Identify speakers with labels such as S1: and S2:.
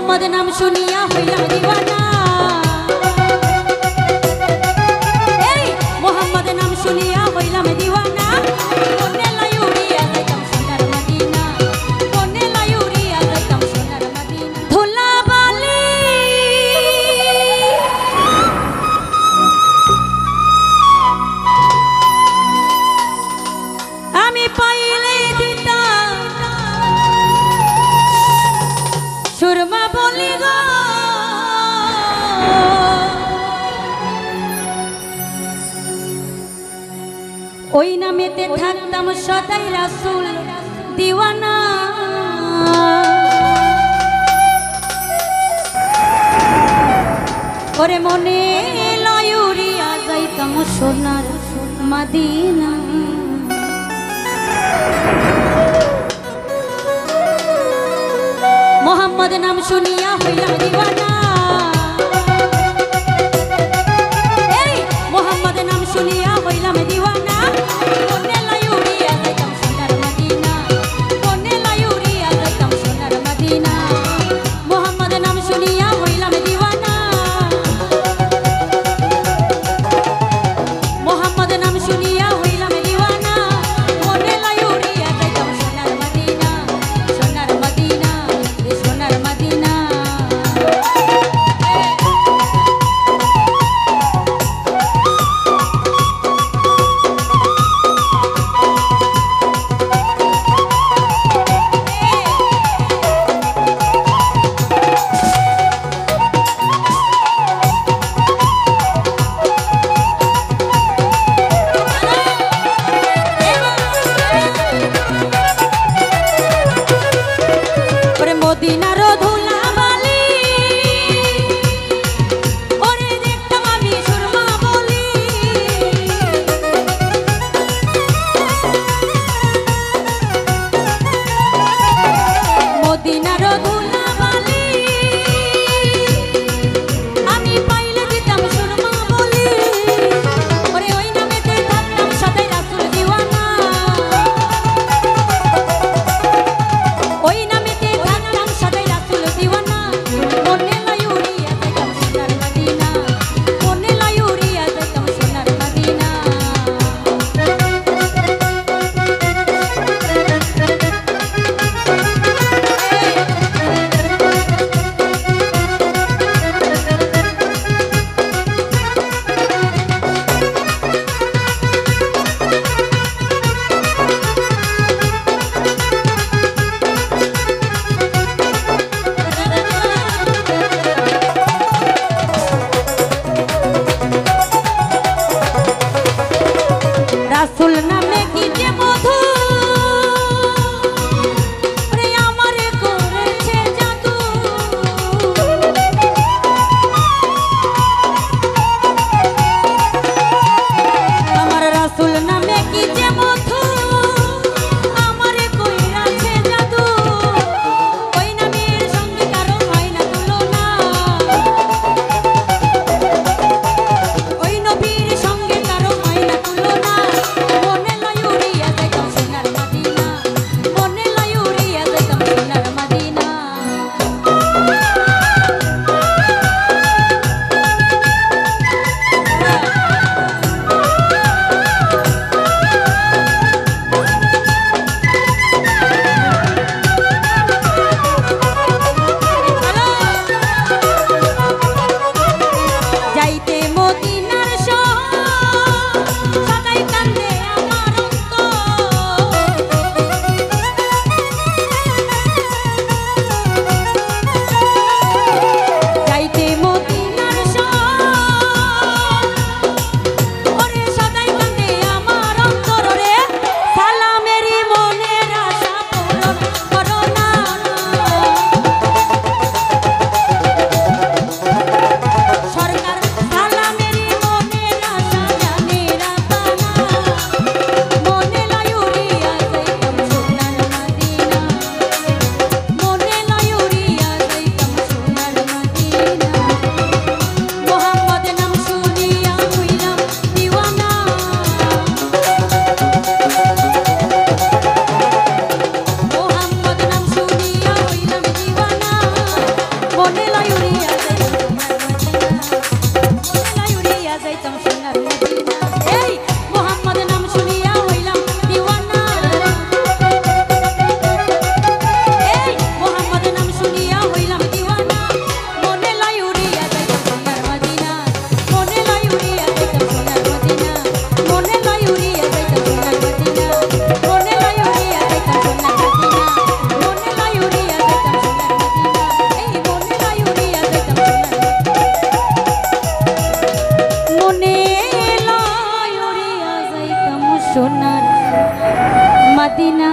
S1: मोहम्मद नाम सुनिया हইলাম दीवाना मोहम्मद नाम सुनिया हইলাম दीवाना कोने लायुरिया যাইতাম সোনার মদিনা कोने लायुरिया যাইতাম সোনার মদিনা ধুলাবালি আমি পাইলে দিতাম সুরমা বলি গো ওই নামেতে থাকতাম সদাই রাসূল দিওয়ানা ওরে মনে লায়ুরিয়া যাইতাম সোনার মদিনা मोहम्मद नाम सुनिया हইলাম दीवाना मोहम्मद नाम सुनिया हইলাম दीवाना कोने लायुरिया যাইতাম সোনার মদিনা कोने लायुरिया যাইতাম সোনার মদিনা मोहम्मद नाम सुनिया हইলাম दीवाना मोहम्मद नाम सुनिया हইলাম दीवाना कोने लायुरिया যাইতাম সোনার মদিনা সোনার মদিনা সোনার মদিনা মদিনার ধুলাবালি ওরে দেখতাম আমি সুরমা বলি মদিনার ধুলাবালি আমি পাইলে দিতাম সুরমা বলি ওরে ওই নামেতে থাকতাম সদাই রাসূল দিওয়ানা ওই নামেতে থাকতাম সদাই রাসূল দিওয়ানা কোনে লায়ুরিয়া যাইতাম সোনার মদিনা কোনে লায়ুরিয়া যাইতাম সোনার মদিনা মনে লাই উড়িয়া যাইতাম সোনার মদিনা এই মোহাম্মদ নাম শুনিয়া হইলাম দিওয়ানা এই মোহাম্মদ নাম শুনিয়া হইলাম দিওয়ানা মনে লাই উড়িয়া যাইতাম সোনার মদিনা মনে লাই উড়িয়া যাইতাম সোনার মদিনা মনে লাই উড়িয়া যাইতাম সোনার মদিনা মনে লাই উড়িয়া যাইতাম সোনার মদিনা মনে লাই উড়িয়া যাইতাম সোনার মদিনা এই মনে লাই উড়িয়া যাইতাম সোনার মনে লাই উড়িয়া যাইতাম সোনার মদিনা।